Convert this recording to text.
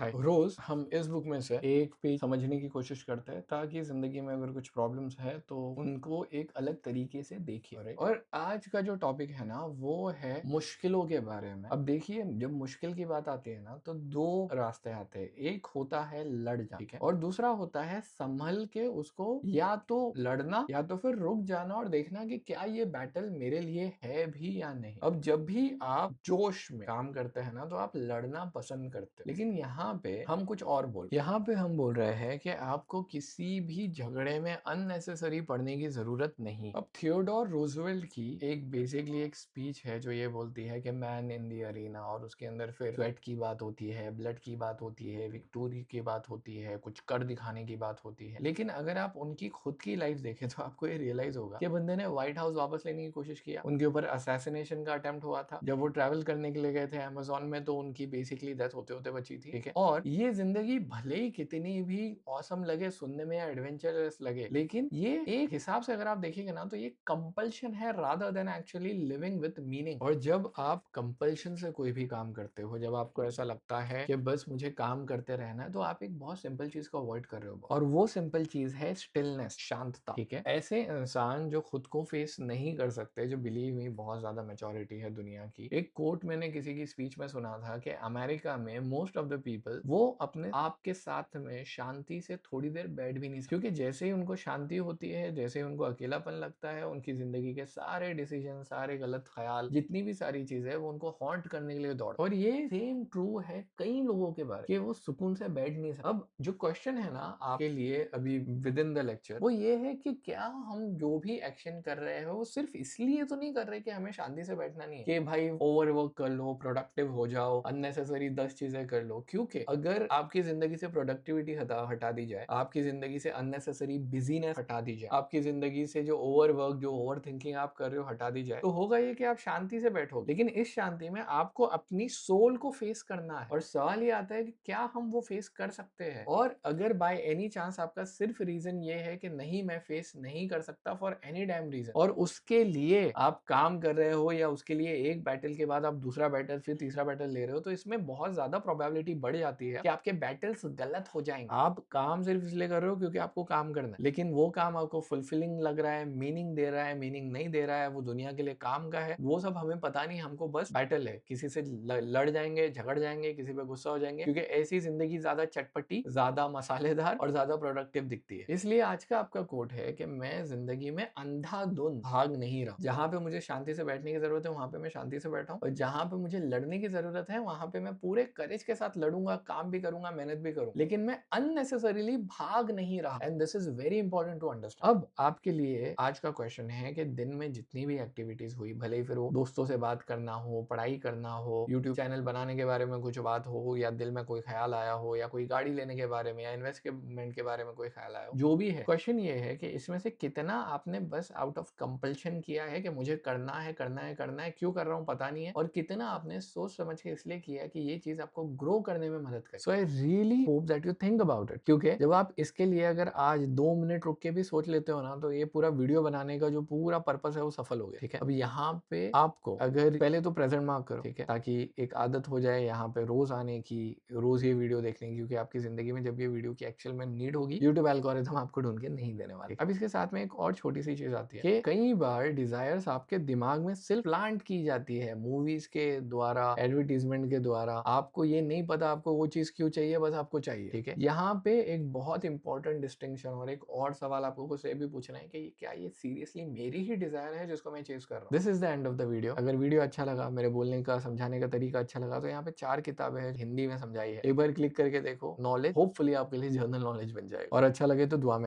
हाय, रोज हम इस बुक में से एक पेज समझने की कोशिश करते हैं ताकि जिंदगी में अगर कुछ प्रॉब्लम्स है तो उनको एक अलग तरीके से देखिए। और आज का जो टॉपिक है ना वो है मुश्किलों के बारे में। अब देखिए, जब मुश्किल की बात आती है ना तो दो रास्ते आते हैं। एक होता है लड़ जाना, ठीक है, और दूसरा होता है संभल के उसको या तो लड़ना या तो फिर रुक जाना और देखना कि क्या ये बैटल मेरे लिए है भी या नहीं। अब जब भी आप जोश में काम करते हैं ना तो आप लड़ना पसंद करते हैं, लेकिन यहाँ पे हम कुछ और यहाँ पे हम बोल रहे हैं कि आपको किसी भी झगड़े में अननेसेसरी पड़ने की जरूरत नहीं। अब थियोडोर रूजवेल्ट की एक बेसिकली एक स्पीच है जो ये बोलती है कि मैन इन द अरीना, और उसके अंदर फिर स्वेट की बात होती है, ब्लड की बात होती है, विक्टोरी की बात होती है, कुछ कर दिखाने की बात होती है। लेकिन अगर आप उनकी खुद की लाइफ देखें तो आपको ये रियलाइज होगा कि बंदे ने व्हाइट हाउस वापस लेने की कोशिश किया, उनके ऊपर असैसिनेशन का अटेम्प्ट हुआ था जब वो ट्रैवल करने के लिए गए थे अमेजोन में, तो उनकी बेसिकली डेथ होते होते बची थी, ठीक है। और ये जिंदगी भले ही कितनी भी औसम लगे सुनने में या एडवेंचरस लगे, लेकिन ये एक हिसाब से अगर आप देखेंगे ना तो ये कंपल्शन है rather than actually living with meaning. और जब आप कंपल्शन से कोई भी काम करते हो, जब आपको ऐसा लगता है कि बस मुझे काम करते रहना है, तो आप एक बहुत सिंपल चीज को अवॉइड कर रहे हो, और वो सिंपल चीज है स्टिलनेस, शांतता, ठीक है। ऐसे इंसान जो खुद को फेस नहीं कर सकते, जो बिलीव मी बहुत ज्यादा मेचोरिटी है दुनिया की। एक कोट मैंने किसी की स्पीच में सुना था कि अमेरिका में मोस्ट ऑफ द पीपल वो अपने आप के साथ में शांति से थोड़ी देर बैठ भी नहीं सकते, क्योंकि जैसे ही उनको शांति होती है, जैसे ही उनको अकेलापन लगता है, उनकी जिंदगी के सारे डिसीजन, सारे गलत ख्याल, जितनी भी सारी चीजें वो उनको हॉन्ट करने के लिए दौड़। और ये सेम ट्रू है कई लोगों के बारे, कि वो सुकून से बैठ नहीं सकते। अब जो क्वेश्चन है ना आपके लिए अभी विद इन द लेक्चर, वो ये है कि क्या हम जो भी एक्शन कर रहे हैं वो सिर्फ इसलिए तो नहीं कर रहे कि हमें शांति से बैठना नहीं है, कि भाई ओवरवर्क कर लो, प्रोडक्टिव हो जाओ, अननेसेसरी 10 चीजें कर लो। क्योंकि अगर आपकी जिंदगी से प्रोडक्टिविटी हटा दी जाए, आपकी जिंदगी से अननेसेसरी बिजीनेस हटा दी जाए, आपकी जिंदगी से जो ओवरवर्क, जो ओवर थिंकिंग आप कर रहे हो हटा दी जाए, तो होगा ये कि आप शांति से बैठोगे। लेकिन इस शांति में आपको अपनी सोल को फेस करना है, और सवाल ये आता है कि क्या हम वो फेस कर सकते हैं। और अगर बाय एनी चांस आपका सिर्फ रीजन ये है कि नहीं मैं फेस नहीं कर सकता फॉर एनी डैम रीजन, और उसके लिए आप काम कर रहे हो, या उसके लिए एक बैटल के बाद आप दूसरा बैटल, फिर तीसरा बैटल ले रहे हो, तो इसमें बहुत ज्यादा प्रोबेबिलिटी बढ़ जाती है कि आपके बैटल्स गलत हो जाएंगे। आप काम सिर्फ इसलिए कर रहे हो क्योंकि आपको काम करना है, लेकिन वो काम आपको फुलफिलिंग लग रहा है, मीनिंग दे रहा है, मीनिंग नहीं दे रहा है, वो दुनिया के लिए काम का है, वो सब हमें पता नहीं। हमको बस बैटल है, किसी से लड़ जाएंगे, झगड़ जाएंगे, किसी पे गुस्सा हो जाएंगे, क्योंकि ऐसी जिंदगी ज्यादा चटपटी, ज्यादा मसालेदार और ज्यादा प्रोडक्टिव दिखती है। इसलिए आज का आपका कोट है कि मैं जिंदगी में अंधाधुंध भाग नहीं रहा। जहां पे मुझे शांति से बैठने की जरूरत है वहां पे मैं शांति से बैठा हूं, और जहां पे मुझे लड़ने की जरूरत है वहां पे मैं पूरे करेज के साथ लड़ूंगा, काम भी करूंगा, मेहनत भी करूंगा, लेकिन मैं अननेसेसरीली भाग नहीं रहा। And this is very important to understand. अब आपके लिए आज का क्वेश्चन है कि दिन में जितनी भी एक्टिविटीज हुई, भले ही फिर वो दोस्तों से बात करना हो, पढ़ाई करना हो, यूट्यूब चैनल बनाने के बारे में कुछ बात हो, या दिल में कोई ख्याल आया हो, या कोई गाड़ी लेने के बारे में, या इन्वेस्टमेंट के बारे में कोई ख्याल आया हो, जो भी है, क्वेश्चन ये है कि इसमें से कितना आपने बस आउट ऑफ कंपल्शन किया है कि मुझे करना है, करना है, करना है, क्यों कर रहा हूं पता नहीं है, और कितना आपने सोच समझ के इसलिए किया कि ये चीज आपको ग्रो करने में मदद करे। So I really hope that you think about it, क्योंकि जब आप इसके लिए अगर आज 2 मिनट रुक के भी सोच लेते हो ना, तो ये पूरा वीडियो बनाने का जो पूरा पर्पस है वो सफल हो गया, ठीक है। अब यहाँ पे आपको अगर पहले तो प्रेजेंट मार्क करो, ठीक है, ताकि एक आदत हो जाए यहाँ पे रोज आने की, रोज ये वीडियो देखने की, क्योंकि आपकी जिंदगी में जब ये वीडियो की एक्चुअल में नीड होगी, यूट्यूब एल्गोरिथम आपको ढूंढ के नहीं देने वाले। अब इसके साथ में एक और छोटी सी चीज आती है कि कई बार डिजायर्स आपके दिमाग में सिर्फ प्लांट की जाती है मूवीज के द्वारा, एडवर्टीजमेंट के द्वारा। आपको ये नहीं पता आपको वो चीज क्यों चाहिए, बस आपको चाहिए, ठीक है। यहाँ पे एक बहुत इंपॉर्टेंट डिस्टिंक्शन और एक और सवाल आपको खुद से भी पूछना है कि क्या ये सीरियसली मेरी ही डिजायर है जिसको मैं चेज कर रहा हूँ। This is the end of the video. अगर वीडियो अच्छा लगा, मेरे बोलने का, समझाने का तरीका अच्छा लगा, तो यहाँ पे 4 किताबें हैं, हिंदी में समझाई है, एक बार क्लिक करके देखो। नॉलेज होपफुली आपके लिए जनरल नॉलेज बन जाएगा, और अच्छा लगे तो दुआ में